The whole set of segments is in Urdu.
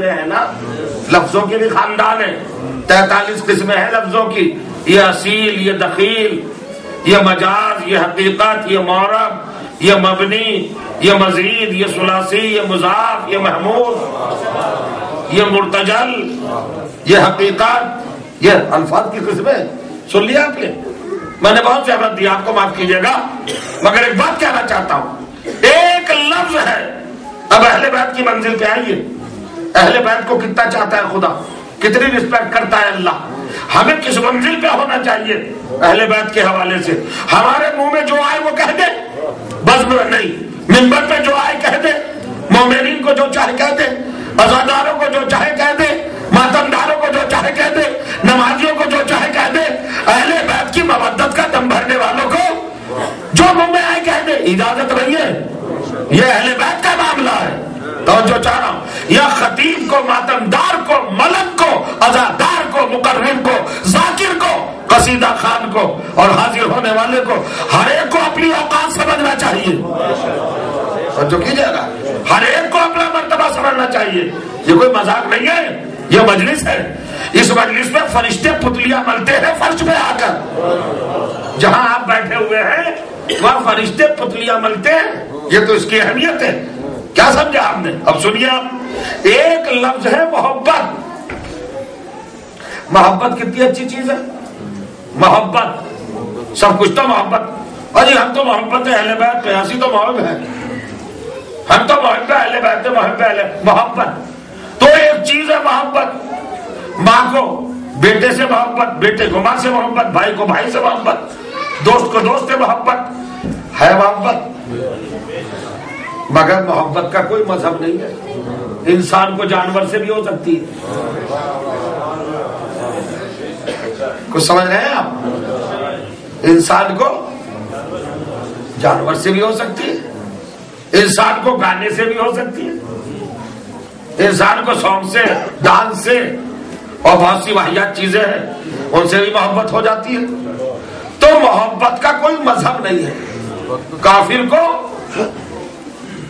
ہے نا، لفظوں کی بھی خاندان ہے، 43 قسمیں ہیں لفظوں کی، یہ اصیل، یہ دخیل، یہ مجاز، یہ حقیقت، یہ معرب، یہ مبنی، یہ مزید، یہ ثلاثی، یہ مضاف، یہ محمود، یہ مرتجل، یہ حقیقت، یہ الفاظ کی قسمیں سن لیا آپ نے؟ میں نے بہت زحمت دی، آپ کو معاف کیجیے گا، مگر ایک بات کہنا چاہتا ہوں، ایک لفظ ہے۔ اب اہل بیت کی منزل پہ آئیے، اہل بیت کو کتنا چاہتا ہے خدا، کتنی رسپیکٹ کرتا ہے اللہ، ہمیں کس منزل پہ ہونا چاہیے اہل بیت کے حوالے سے؟ ہمارے منہ میں جو آئے وہ کہہ دے، بس نہیں، منبر پہ جو آئے کہہ دے، مومنین کو جو چاہے کہہ دے، عزاداروں کو جو چاہے کہہ دے، ماتمداروں کو جو چاہے کہہ دے، نمازیوں کو جو چاہے کہہ دے، اہل بیت کی مودت کا دم بھرنے والوں کو جو منہ میں آئے کہہ دے، اجازت نہیں ہے، یہ اہل بیت کا معاملہ ہے۔ توجہ چاہ رہا ہوں، یا خطیب کو، ماتمدار کو، ملک کو، عزادار کو، مقرر کو، ذاکر کو، قصیدہ خان کو اور حاضر ہونے والے کو، ہر ایک کو اپنی اوقات سمجھنا چاہیے۔ توجہ کیجیے گا، ہر ایک کو اپنا مرتبہ سمجھنا چاہیے، یہ کوئی مذاق نہیں ہے، یہ مجلس ہے۔ اس مجلس میں فرشتے پتلیاں ملتے ہیں فرش پہ آ کر، جہاں آپ بیٹھے ہوئے ہیں وہاں فرشتے پتلیاں ملتے ہیں، یہ تو اس کی اہمیت ہے۔ کیا سمجھا آپ نے؟ اب سنیے آپ، ایک لفظ ہے محبت۔ محبت کتنی اچھی چیز ہے، محبت، سب کچھ تو محبت، ارے ہم تو محبت ہے اہل بیت پہ، ایسی تو محب ہے، ہم تو محب اہل بیت محبت تو ایک چیز ہے محبت۔ ماں کو بیٹے سے محبت، بیٹے کو ماں سے محبت، بھائی کو بھائی سے محبت، دوست کو دوست سے محبت ہے، محبت۔ مگر محبت کا کوئی مذہب نہیں ہے، انسان کو جانور سے بھی ہو سکتی ہے، کچھ سمجھ رہے ہیں آپ؟ انسان کو جانور سے بھی ہو سکتی ہے، انسان کو گانے سے بھی ہو سکتی ہے، انسان کو سانگ سے، ڈانس سے اور بہت سی واحیات چیزیں ہیں ان سے بھی محبت ہو جاتی ہے۔ تو محبت کا کوئی مذہب نہیں ہے۔ کافر کو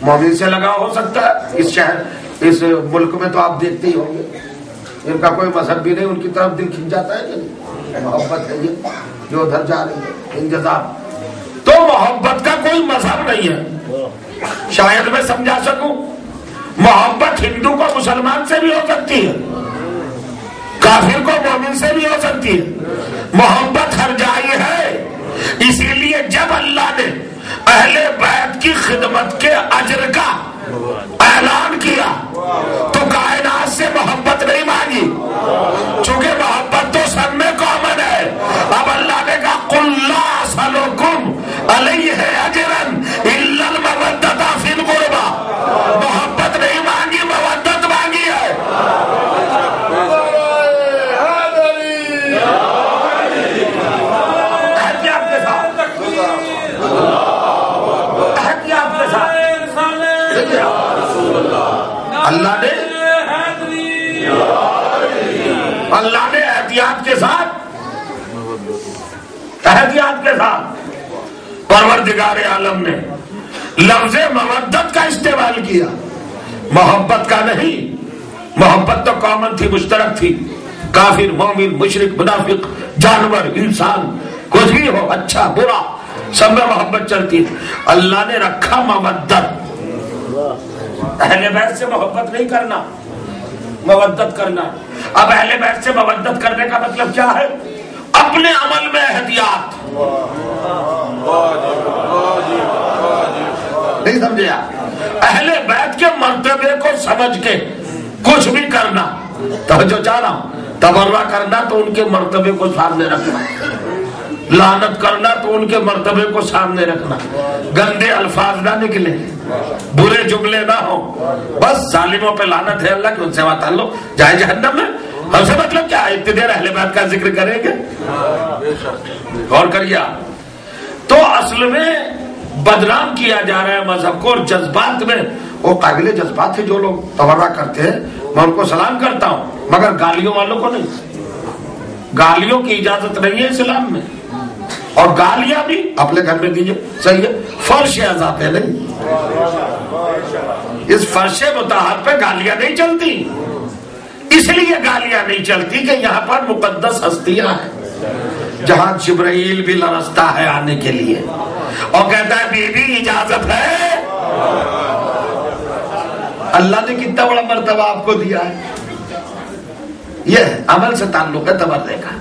مومن سے لگاؤ ہو سکتا ہے، اس شہر اس ملک میں تو آپ دیکھتے ہی ہوں گے، ان کا کوئی مذہب بھی نہیں، ان کی طرف دل کھنچ جاتا ہے کہ نہیں؟ محبت ہے یہ جو ادھر جا رہی ہے، انتظام۔ تو محبت کا کوئی مذہب نہیں ہے۔ شاید میں سمجھا سکوں، محبت ہندو کو مسلمان سے بھی ہو سکتی ہے، کافر کو مومن سے بھی ہو سکتی ہے، محبت ہر جائے ہے۔ اسی لیے جب اللہ نے اہل بیت کی خدمت کے اجر کا اعلان کیا تو کائنات سے محبت نہیں مانگی، چونکہ محبت تو سب میں کامن ہے۔ اب اللہ نے کہا قل لا اسألکم علیہ اجرا الا المودۃ فی القربى، محبت نہیں مانگی، مودت مانگی ہے۔ اللہ نے احتیاط کے ساتھ پروردگار عالم نے لفظ مودت کا استعمال کیا، محبت کا نہیں۔ محبت تو کامن تھی، مشترک تھی، کافر، مومن، مشرک، منافق، جانور، انسان، کچھ بھی ہو، اچھا برا، سب میں محبت چلتی تھی۔ اللہ نے رکھا مودت، اہل بیت سے محبت نہیں کرنا، مودت کرنا۔ اب اہل بیت سے مودت کرنے کا مطلب کیا ہے؟ اپنے عمل میں احتیاط، نہیں سمجھے آپ؟ اہل بیت کے مرتبے کو سمجھ کے کچھ بھی کرنا، توجہ چاہ رہا ہوں، تبرع کرنا تو ان کے مرتبے کو سامنے رکھنا، لعنت کرنا تو ان کے مرتبے کو سامنے رکھنا، گندے الفاظ نہ نکلے، برے جملے نہ ہو، بس ظالموں پہ لعنت ہے اللہ کی، ان سے تعلق جائے جہنم میں۔ ہم سے مطلب کیا ہے؟ اتنی دیر اہل بیت کا ذکر کریں گے، غور کریے۔ تو اصل میں بدنام کیا جا رہا ہے مذہب کو، اور جذبات میں وہ قابل جذبات ہے جو لوگ تبرع کرتے ہیں، میں ان کو سلام کرتا ہوں، مگر گالیوں والوں کو نہیں۔ گالیوں کی اجازت نہیں ہے اسلام میں، اور گالیاں بھی اپنے گھر میں دیجئے، صحیح ہے، فرش عذاب ہے نہیں، اس فرش مطہر پہ گالیاں نہیں چلتی۔ اس لیے گالیاں نہیں چلتی کہ یہاں پر مقدس ہستیاں ہیں جہاں جبرائیل بھی لرزتا ہے آنے کے لیے اور کہتا ہے بی بی اجازت ہے. اللہ نے کتنا بڑا مرتبہ آپ کو دیا ہے. یہ عمل سے تعلق ہے تبرے کا.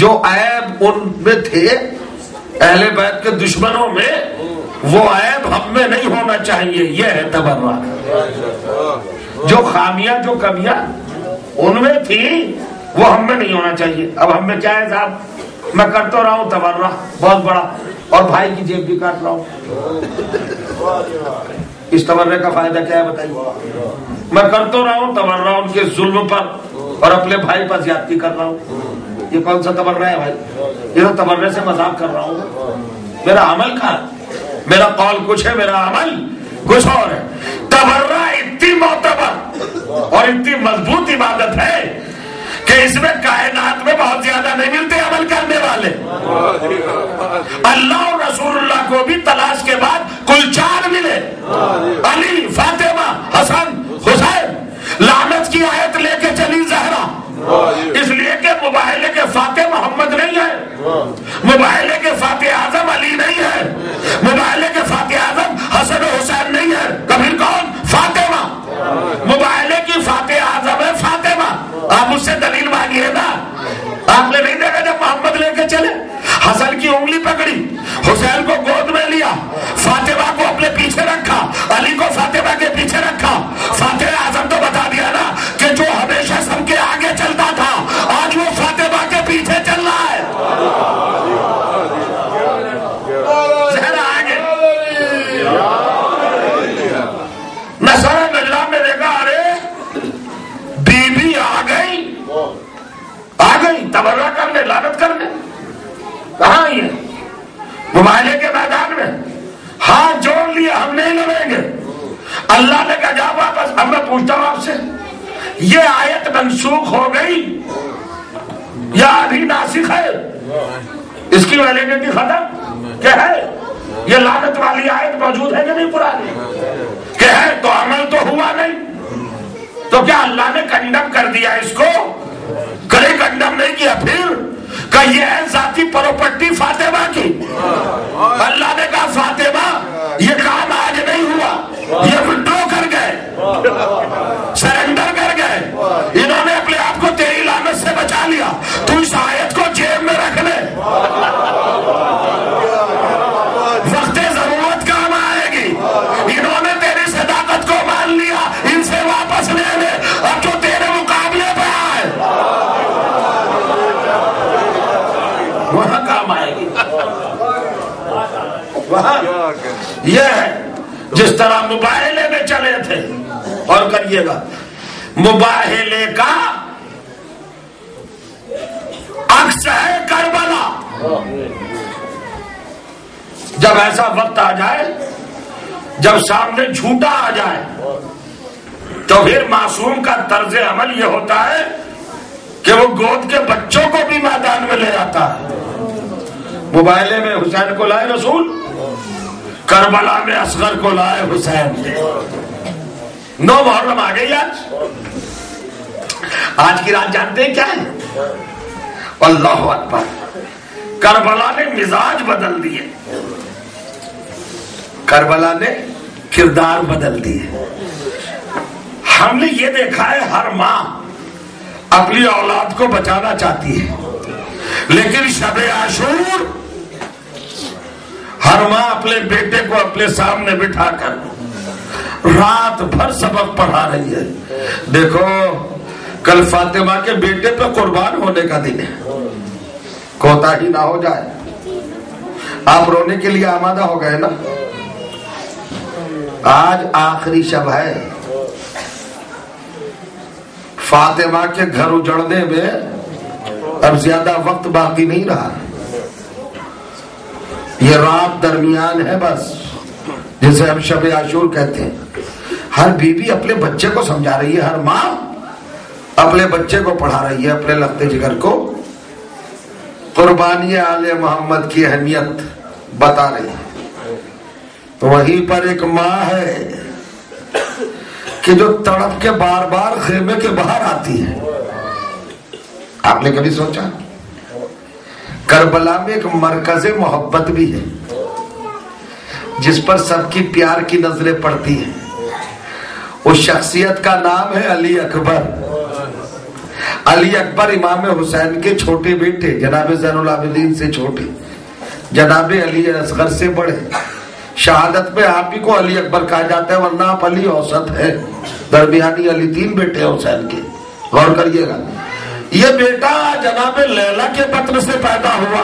جو عیب ان میں تھے اہل بیت کے دشمنوں میں وہ عیب ہم میں نہیں ہونا چاہیے. یہ ہے تبرہ. جو خامیاں جو کمیاں ان میں تھی وہ ہم میں نہیں ہونا چاہیے. اب ہم میں کیا ہے صاحب, میں کر تو رہا ہوں تبرہ بہت بڑا اور بھائی کی جیب بھی کاٹ رہا ہوں. اس تبرے کا فائدہ کیا ہے بتائیے. میں کر تو رہا ہوں تبرہ ان کے ظلم پر اور اپنے بھائی پر زیادتی کر رہا ہوں. یہ کون سا تبرہ ہے بھائی؟ یہ تو تبرے سے مذاق کر رہا ہوں. میرا عمل کہاں, میرا قول کچھ ہے, میرا عمل کچھ اور ہے. تبرہ اتنی معتبر اور اتنی مضبوط عبادت ہے کہ اس میں کائنات میں بہت زیادہ نہیں ملتے عمل کرنے والے. اللہ اور رسول اللہ کو بھی تلاش کے بعد کل 4 ملے, علی, فاطمہ, حسن, حسین. لعنت کی آیت لے کے چلی زہرا, اس لیے کہ مباہلے کے فاتح محمد نہیں ہے, مباہلے کے فاتح اعظم علی نہیں ہے, مباہلے کے فاتح اعظم حسن و حسین نہیں ہے. کبھی کون؟ فاطمہ. مباہلے کی فاتح اعظم ہے فاطمہ. آپ مجھ سے دلیل مانگیے نا. آپ نے نہیں دیکھا جب محمد لے کے چلے, حسن کی انگلی پکڑی, حسین کو گود میں لیا, فاطمہ کو اپنے پیچھے رکھا, علی کو فاطمہ کے پیچھے رکھا. فاتح اعظم تو بتا دیا نا کہ جو ہمیشہ سب کے آگے چلتا تھا آج وہ فاطمہ کے پیچھے چل رہا ہے. زہرا آگے. نصارہ نجران نے دیکھا ارے بی بی آ گئی تبرہ کرنے, لعنت کرنے. کہاں یہ مباہلے کے میدان میں ہاتھ جوڑ لیا, ہم نہیں لڑیں گے. اللہ نے کہا جا واپس. اب میں پوچھتا ہوں آپ سے, یہ آیت منسوخ ہو گئی یا ابھی ناسخ ہے؟ اس کی ویلیڈیٹی ختم کیا ہے؟ یہ لعنت والی آیت موجود ہے کہ نہیں پرانی؟ کہ ہے تو عمل تو ہوا نہیں. تو کیا اللہ نے کنڈم کر دیا اس کو؟ کبھی کنڈم نہیں کیا. پھر کہ یہ ہے ذاتی پراپرٹی فاطمہ کی. اللہ نے کہا فاطمہ یہ کام آج نہیں ہوا, یہ ونڈو کر گئے, سرنڈر کر گئے. انہوں نے اپنے آپ کو تیری لعنت سے بچا لیا. تو اس آیت کو جیب میں رکھ لے, وقت ضرورت کام آئے گی. انہوں نے تیری صداقت کو مان لیا, ان سے واپس لے لے. اب جو تیرے مقابلے پہ آئے وہاں کام آئے گی. وہاں یہ ہے جس طرح مباہلے میں چلے تھے. اور کریے گا مباہلے کا عکس ہے کربلا. جب ایسا وقت آ جائے, جب سامنے جھوٹا آ جائے, تو پھر معصوم کا طرز عمل یہ ہوتا ہے کہ وہ گود کے بچوں کو بھی میدان میں لے آتا ہے. مباہلے میں حسین کو لائے رسول, کربلا میں اصغر کو لائے حسین. 9 محرم آ گئی. آج کی رات جانتے ہیں کیا ہے؟ اللہ اکبر. کربلا نے مزاج بدل دیے, کربلا نے کردار بدل دیے. ہم نے یہ دیکھا ہے ہر ماں اپنی اولاد کو بچانا چاہتی ہے, لیکن شب عاشور ہر ماں اپنے بیٹے کو اپنے سامنے بٹھا کر رات بھر سبق پڑھا رہی ہے. دیکھو کل فاطمہ کے بیٹے پہ قربان ہونے کا دن ہے, کوتاہی نہ ہو جائے. آپ رونے کے لیے آمادہ ہو گئے نا. آج آخری شب ہے. فاطمہ کے گھر اجڑنے میں اب زیادہ وقت باقی نہیں رہا. یہ رات درمیان ہے بس, جسے ہم شب عاشور کہتے ہیں. ہر بیوی اپنے بچے کو سمجھا رہی ہے, ہر ماں اپنے بچے کو پڑھا رہی ہے, اپنے لخت جگر کو قربانی آل محمد کی اہمیت بتا رہی ہے. وہیں پر ایک ماں ہے کہ جو تڑپ کے بار بار خیمے کے باہر آتی ہے. آپ نے کبھی سوچا کربلا میں ایک مرکز محبت بھی ہے جس پر سب کی پیار کی نظریں پڑتی ہیں. اس شخصیت کا نام ہے علی اکبر. علی اکبر امام حسین کے چھوٹے بیٹے، جناب زین العابدین سے چھوٹے، جناب علی اصغر سے بڑے. شہادت میں آپ ہی کو علی اکبر کہا جاتا ہے، ورنہ آپ علی اوسط ہے. درمیانی علی 3 بیٹے ہیں حسین کے. غور کریے گا، یہ بیٹا جناب لیلا کے بطن سے پیدا ہوا،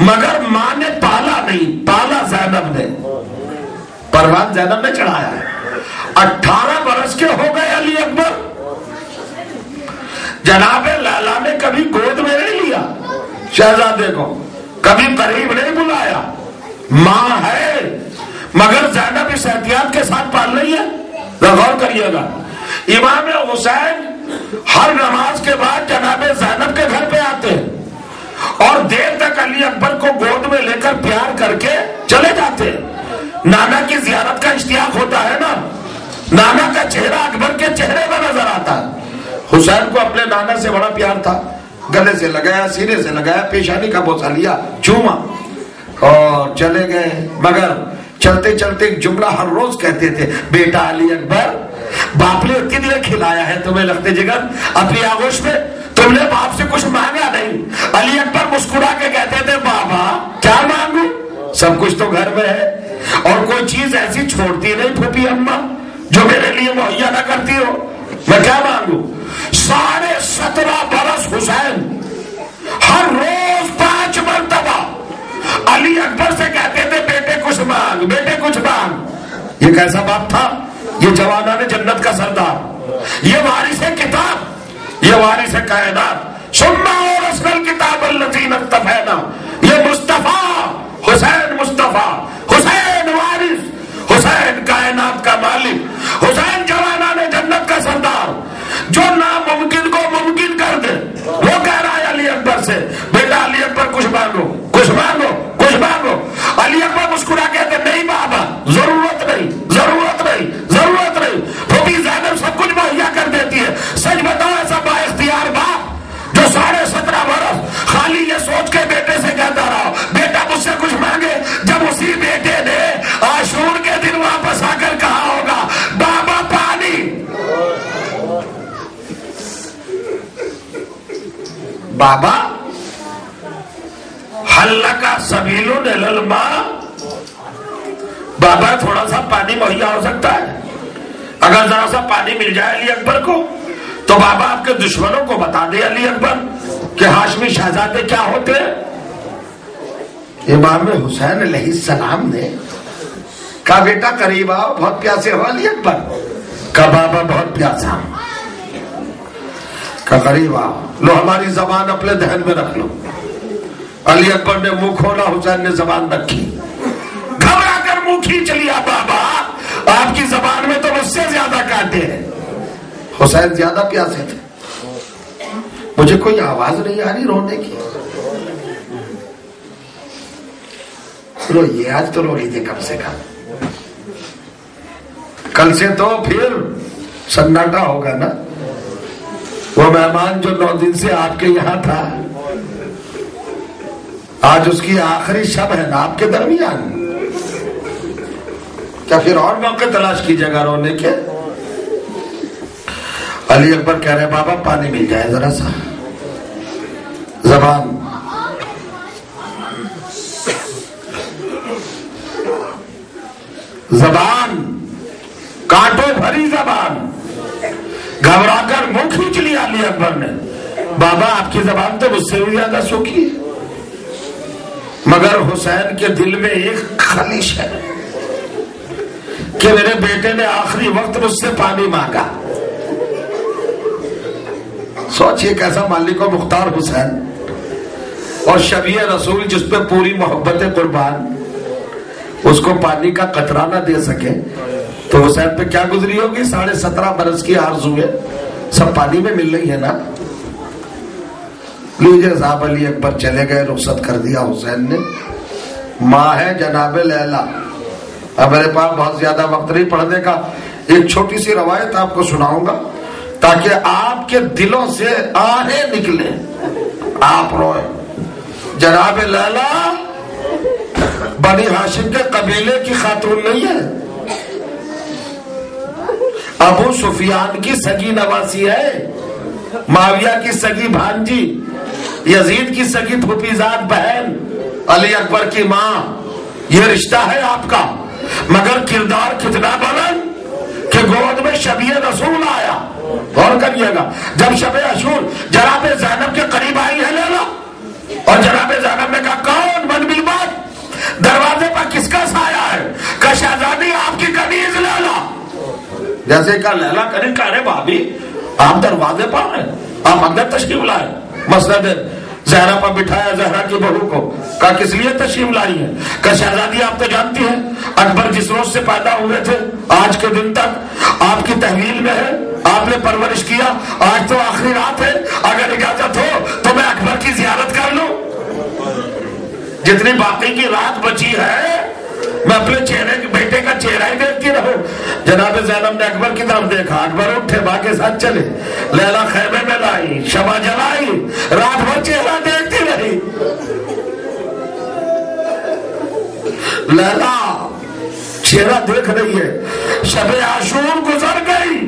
مگر ماں نے پالا نہیں، پالا زینب نے. پروان زینب نے چڑھایا ہے. 18 برس کے ہو گئے علی اکبر. جناب لیلا نے کبھی گود میں نہیں لیا شہزادے کو، کبھی قریب نہیں بلایا. ماں ہے مگر زینب اس احتیاط کے ساتھ پال رہی ہے. غور کریے گا، امام حسین ہر نماز کے بعد جناب زینب کے گھر پہ آتے ہیں اور دیر تک علی اکبر کو گود میں لے کر پیار کر کے چلے جاتے ہیں. نانا کی زیارت کا اشتیاق ہوتا ہے نا، نانا کا چہرہ اکبر کے چہرے میں نظر آتا ہے. حسین کو اپنے نانا سے بڑا پیار تھا. گلے سے لگایا، سینے سے لگایا، پیشانی کا بوسہ لیا، چوما اور چلے گئے. مگر چلتے چلتے ایک جملہ ہر روز کہتے تھے، بیٹا علی اکبر، باپ نے اتنی دیر کھلایا ہے تمہیں لگتے جگر اپنی آغوش میں، تم نے باپ سے کچھ مانگا نہیں. علی اکبر مسکرا کے کہتے تھے، بابا کیا مانگوں، سب کچھ تو گھر میں ہے، اور کوئی چیز ایسی چھوڑتی نہیں پھوپھی اماں جو میرے لیے مہیا نہ کرتی ہو، میں کیا مانگوں. 17.5 برس حسین ہر روز 5 مرتبہ علی اکبر سے کہتے تھے، بیٹے کچھ مانگ، بیٹے کچھ مانگ. یہ کیسا باپ تھا؟ یہ جوانان جنت کا سردار، یہ وارث کتاب، یہ وارث کائنات. سننا اور اصل کتاب الذین اقتفینا، یہ مصطفیٰ حسین، مصطفیٰ حسین وارث، حسین کائنات کا مالک، حسین جوانان جنت کا سردار، جو ناممکن کو ممکن کر دے. وہ کہہ رہا ہے علی اکبر سے، بیٹا علی اکبر کچھ مانگو، کچھ مانگو، کچھ مانگو. علی اکبر مسکرا کہتے، نہیں بابا، ضرورت نہیں، ضرورت نہیں، ضرورت نہیں. پھوپھی زینب سب کچھ مہیا کر دیتی ہے. سچ بتاؤ، ایسا با اختیار باپ جو 17.5 برس خالی یہ سوچ کے بیٹے سے کہتا رہا بیٹا مجھ سے کچھ مانگے، جب اسی بیٹے نے عاشور کے دن واپس آ کر کہا ہوگا، بابا پانی. بابا حلقہ سبیل الی الماء، بابا تھوڑا سا پانی مہیا ہو سکتا ہے. اگر ذرا سا پانی مل جائے علی اکبر کو تو بابا آپ کے دشمنوں کو بتا دے علی اکبر کہ ہاشمی شہزادے کیا ہوتے ہیں. امام حسین علیہ السلام نے کہا، بیٹا قریب آؤ، بہت پیاسے ہو. علی اکبر کہا، بابا بہت پیاسا. کہا قریب آؤ، لو ہماری زبان اپنے دہن میں رکھ لو. علی اکبر نے منہ کھولا، حسین نے زبان رکھی. گھبرا کر منہ کھینچ لیا، بابا آپ کی زبان میں تو مجھ سے زیادہ کانٹے ہیں. حسین زیادہ پیاسے تھے. مجھے کوئی آواز نہیں آ رہی رونے کی. روئیے، آج تو رو لیجیے کم سے کم، کل سے تو پھر سناٹا ہوگا نا. وہ مہمان جو 9 دن سے آپ کے یہاں تھا، آج اس کی آخری شب ہے نا آپ کے درمیان. کیا پھر اور موقع تلاش کیجیے گا رونے کے؟ علی اکبر کہہ رہے، بابا پانی مل جائے ذرا سا. زبان زبان کانٹوں بھری زبان. گھبرا کر منہ کھینچ لیا علی اکبر نے. بابا آپ کی زبان تو مجھ سے بھی زیادہ سوکھی ہے. مگر حسین کے دل میں ایک خلیش ہے کہ میرے بیٹے نے آخری وقت مجھ سے پانی مانگا. سوچئے کیسا مالک و مختار حسین، اور شبیہ رسول جس پہ پوری محبت قربان، اس کو پانی کا قطرہ نہ دے سکے تو حسین پہ کیا گزری ہوگی. 17.5 برس کی آرزوئیں سب پانی میں مل رہی ہے نا. لیجیے صاحب، علی اکبر چلے گئے، رخصت کر دیا حسین نے. ماں ہے جناب لیلا. اب میرے پاس بہت زیادہ وقت نہیں پڑھنے کا، ایک چھوٹی سی روایت آپ کو سناؤں گا تاکہ آپ کے دلوں سے آہیں نکلیں، آپ روئیں۔ جناب لیلا بنی ہاشم کے قبیلے کی خاتون نہیں ہے، ابو سفیان کی سگی نواسی ہے، معاویہ کی سگی بھانجی، یزید کی سگی پھوپھی زاد بہن، علی اکبر کی ماں، یہ رشتہ ہے آپ کا۔ مگر کردار کتنا بلند کہ گود میں شبیہ رسول آیا۔ غور کریے گا، جب شب عاشور جناب زینب کے قریب آئی ہے لیلا، اور جناب زینب نے کہا کون من بالبات، دروازے پر کس کا سایہ ہے؟ کہ شہزادی آپ کی کنیز لیلا۔ جیسے کہا لیلا کنیز، کہا رے بھابی آپ دروازے پر ہیں، آپ اندر تشریف لائے۔ مسند زہرا پر بٹھایا زہرا کی بہو کو، کہا کس لیے تشریف لائی ہے؟ کہ شہزادی آپ تو جانتی ہیں اکبر جس روز سے پیدا ہوئے تھے آج کے دن تک آپ کی تحویل میں ہے، آپ نے پرورش کیا، آج تو آخری رات ہے، اگر اجازت ہو تو میں اکبر کی زیارت کر لوں۔ جتنی باقی کی رات بچی ہے میں اپنے بیٹے کا چہرہ ہی دیکھتی رہوں۔ جناب زینب نے اکبر کی طرف دیکھا، اکبر اٹھے ماں کے ساتھ چلے، لیلا خیمے میں لائی، شمع جلائی، رات بھر چہرہ دیکھتی رہی۔ لیلا چہرہ دیکھ رہی ہے، شب عاشور گزر گئی،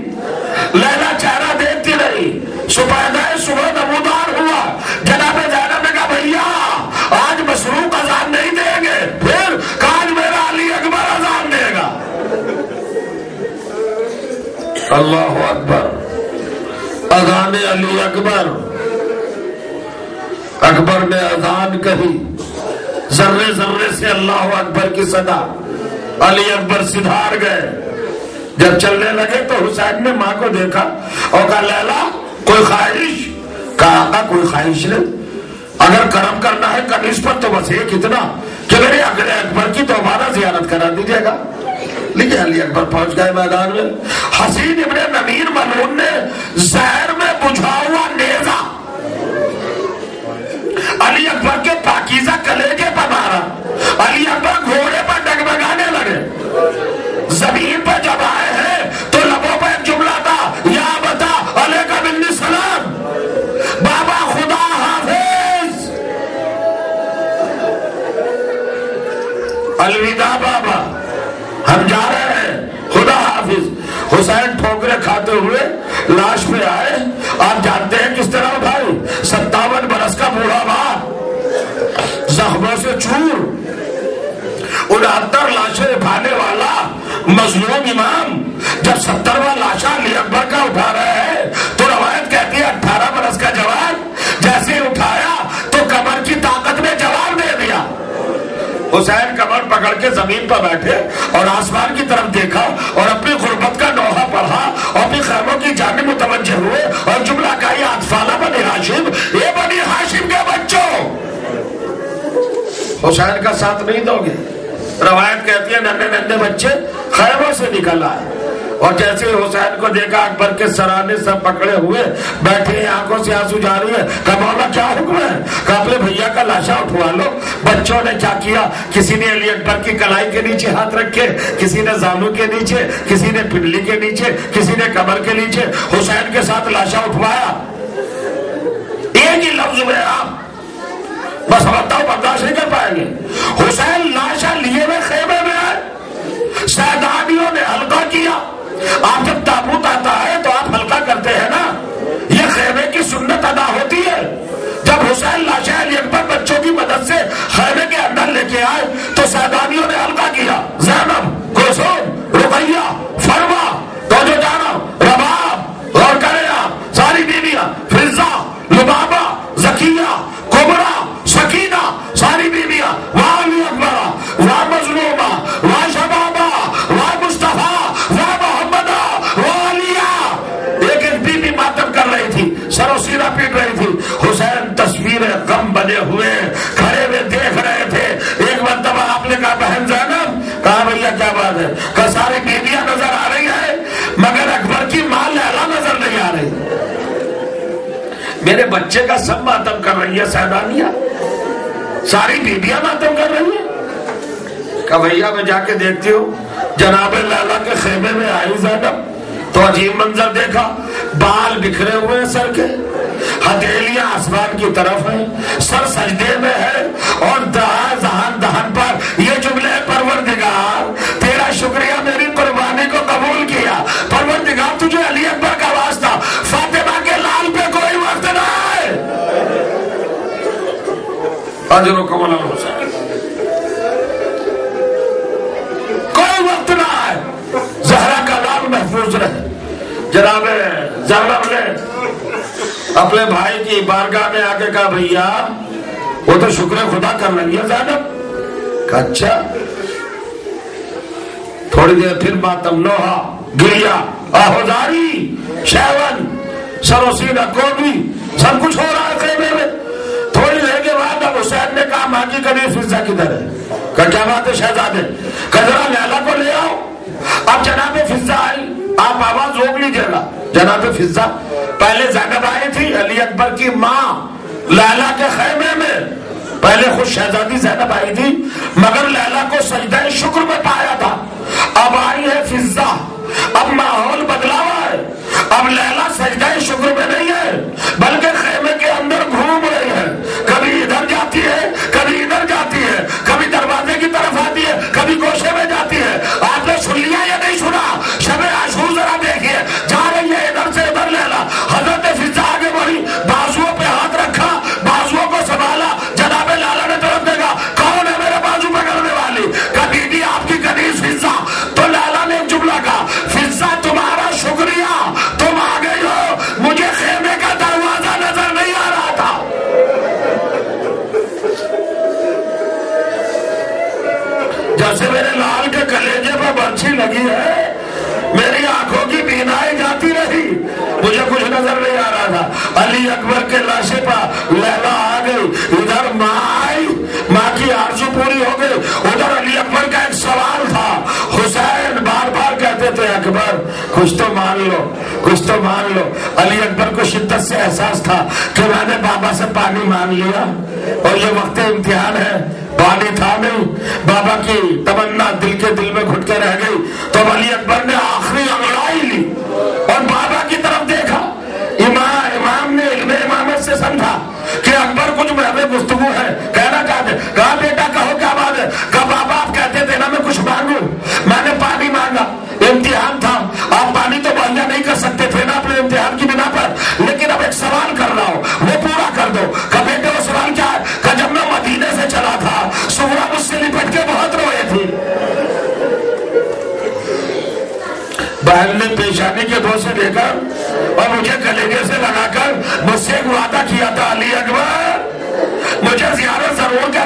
لیلا چہرہ دیکھتی رہی، صبح نمودار ہوا۔ جناب زینب نے کہا بھیا آج مسروق اذان نہیں دیں گے، پھر آج میرا علی اکبر اذان دے گا۔ اللہ اکبر، اذان علی اکبر۔ اکبر نے اذان کہی، ذرے ذرے سے اللہ اکبر کی صدا، علی اکبر سدھار گئے۔ جب چلنے لگے تو حسین نے ماں کو دیکھا اور کہا لیلا کوئی خواہش؟ کہا آقا کوئی خواہش نہیں، اگر کرم کرنا ہے کنیز پر تو بس ایک اتنا کہ میرے علی اکبر کی دوبارہ زیارت کرا دیجیے گا۔ لیکن علی اکبر پہنچ گئے میدان میں، حسین ابن نمیر ملعون نے زہر میں بجھا ہوا نیزہ علی اکبر کے پاکیزہ کلیجے پر مارا۔ علی اکبر گھوڑے پر ڈگمگانے لگے۔ زمین پر جب آئے ہیں تو لبوں پر ایک جملہ تھا، یا بتا علیکہ منی سلام، بابا خدا حافظ، الوداع بابا، ہم جا رہے ہیں، خدا حافظ۔ حسین ٹھوکرے کھاتے ہوئے لاش پہ آئے، آپ جانتے ہیں کس طرح بھائی، 57 برس کا بوڑھا باپ، زخموں سے چور، 69 لاشیں اٹھانے والا مظلوم امام، جب 70واں لاشا علی اکبر کا اٹھا رہے ہیں تو روایت کہتی ہے 18 برس کا جوان جیسے اٹھایا تو کمر کی طاقت نے جواب دے دیا۔ حسین کمر پکڑ کے زمین پر بیٹھے اور آسمان کی طرف دیکھا اور اپنی غربت کا نوحہ پڑھا اور اپنی خیموں کی جانب متوجہ ہوئے اور جملہ کہا یا اطفال بنی ہاشم، یہ بنی ہاشم کے بچوں، حسین کا ساتھ نہیں دو گے؟ روایت کہتی ہے ننھے ننھے بچے خیموں سے نکل آئے اور جیسے حسین کو دیکھا اکبر کے سرانے سب پکڑے ہوئے بیٹھے ہیں، آنکھوں سے آنسو جا رہی ہے۔ کہا مولا کیا حکم ہے؟ کہا اپنے بھیا کا لاشا اٹھوا لو۔ بچوں نے کیا کیا، کسی نے علی اکبر کی کلائی کے نیچے ہاتھ رکھے، کسی نے زانو کے نیچے، کسی نے پنڈلی کے نیچے، کسی نے کمر کے نیچے، حسین کے ساتھ لاشا اٹھوایا۔ ایک ہی لفظ میں آپ بس سمجھتا ہوں برداشت نہیں کر پائیں گے۔ حسین لاشا لیے ہوئے خیمے میں آئے، سیدانیوں نے حلقہ کیا۔ آپ جب تابوت آتا ہے تو آپ حلقہ کرتے ہیں نا، یہ خیمے کی سنت ادا ہوتی ہے۔ جب حسین لاشا علی اکبر بچوں کی مدد سے خیمے کے اندر لے کے آئے تو سیدانیوں نے حلقہ کیا۔ زینب، کلثوم، رقیہ، فروا، توجہ جانا، رباب، غور کریں آپ، ساری بیویاں، فضہ، لبابہ، زکیہ، کبرا، سکینہ، ساری بیویاں، وہاں علی اکبر، وہاں مظلومہ، وہاں شبابہ، وہاں مصطفیٰ، وہاں محمدہ، وہاں علیہ، ایک ایک بیوی ماتم کر رہی تھی، سر و سینہ پیٹ رہی تھی۔ حسین تصویر غم بنے ہوئے کھڑے ہوئے دیکھ رہے تھے۔ ایک مرتبہ آپ نے کہا بہن زینب، کہا بھیا کیا بات ہے؟ کہ ساری بیویاں نظر آ رہی ہیں مگر اکبر کی ماں لیلا نظر نہیں آ رہی۔ میرے بچے کا سب ماتم کر رہی ہے سیدانیہ، ساری بیویاں ماتم کر رہی ہیں۔ کہ بھیا میں جا کے دیکھتی ہوں جناب لیلا کے خیمے میں آئی زینب تو عجیب منظر دیکھا، بال بکھرے ہوئے سر کے، ہتھیلیاں آسمان کی طرف ہیں، سر سجدے میں ہے، اور دہن پر یہ جملے، پروردگار تیرا شکریہ میری قربانی کو قبول کیا، پروردگار تجھے علی اکبر کا واسطہ، فاطمہ کے لال پہ کوئی وقت نہ ہے، اجرکم علی الحسین، کوئی وقت نہ ہے، زہرا کا لال محفوظ رہے۔ جناب زینب نے اپنے بھائی کی بارگاہ میں آ کے کہا بھیا وہ تو شکر خدا کر رہی ہے زینب، کہا اچھا۔ تھوڑی دیر پھر ماتم نوحہ گریا آہوزاری شیون سروسینہ کو بھی سب کچھ ہو رہا ہے خیمے میں۔ تھوڑی دیر کے بعد اب حسین نے کہا ماں کی قریب فضا کدھر ہے؟ کہا کیا بات ہے شہزادے؟ کہا ذرا لیلا کو لے آؤ۔ اب جناب فضا آئی، آپ آواز روک لیجیے گا۔ جناب فضا پہلے زینب آئی تھی علی اکبر کی ماں لیلا کے خیمے میں، پہلے خود شہزادی زینب آئی تھی مگر لیلا کو سجدہ شکر میں پایا تھا، اب آئی ہے فضا، اب ماحول بدلا ہوا ہے، اب لیلا سجدہ شکر میں نہیں ہے بلکہ خیمے کے اندر گھوم رہی ہے، کبھی ادھر جاتی ہے کبھی ادھر جاتی ہے، کبھی دروازے کی طرف آتی ہے کبھی گوشے میں جاتی ہے۔ آپ نے سن لیا یا نہیں سنا؟ شب عاشور ذرا دیکھیے، جا رہی ہے ادھر سے ادھر لیلا، حضرت فضا آگے بڑھی، بازوؤں پہ ہاتھ رکھا، بازوؤں کو سنبھالا، جناب لالا نے طرف دیکھا، کون ہے میرے بازو پکڑنے والی؟ کہا بیٹی آپ کی کنیز فضا۔ تو لالا نے ایک جملہ کہا، فضا تمہارا شکریہ، تم آ گئی ہو، مجھے خیمے کا دروازہ نظر نہیں آ رہا تھا۔ جیسے میرے لال کے کلیجے پہ برچھی لگی ہے، میری آنکھوں کی بینائی جاتی رہی، مجھے کچھ نظر نہیں آ رہا تھا۔ علی اکبر کے لاشے پر لیلا آ گئی، ادھر ماں آئی، ماں کی آرزو پوری ہو گئی، ادھر علی اکبر کا ایک سوال تھا، حسین بار بار کہتے تھے اکبر کچھ تو مان لو، کچھ تو مان لو۔ علی اکبر کو شدت سے احساس تھا کہ میں نے بابا سے پانی مان لیا اور یہ وقت امتحان ہے، پانی تھا نہیں، بابا کی تمنا دل میں گھٹ کے رہ گئی، تو علی اکبر نے آخری انگڑائی لی اور بابا کی طرف دیکھا۔ امام نے علم امامت سے سمجھا کہ اکبر کچھ ہمیں گفتگو ہے، کہنا چاہتے، کہا بیٹا کہو کیا بات ہے؟ کہا بابا آپ کہتے تھے نا میں کچھ مانگوں، میں نے پانی مانگا، امتحان تھا، آپ پانی تو مہیا نہیں کر سکتے تھے نا اپنے امتحان کی بنا پر، لیکن اب ایک سوال کر رہا ہوں وہ پورا کر دو۔ کہا بیٹے وہ سوال کیا ہے؟ کہا جب میں مدینے سے چلا تھا سغرا مجھ سے لپٹ کے بہت روئے تھی، بہن نے پیشانی کے دو سے لے کر اور مجھے کلیجے سے لگا کر مجھ سے ایک وعدہ کیا تھا، علی اکبر مجھے زیارت ضرور کر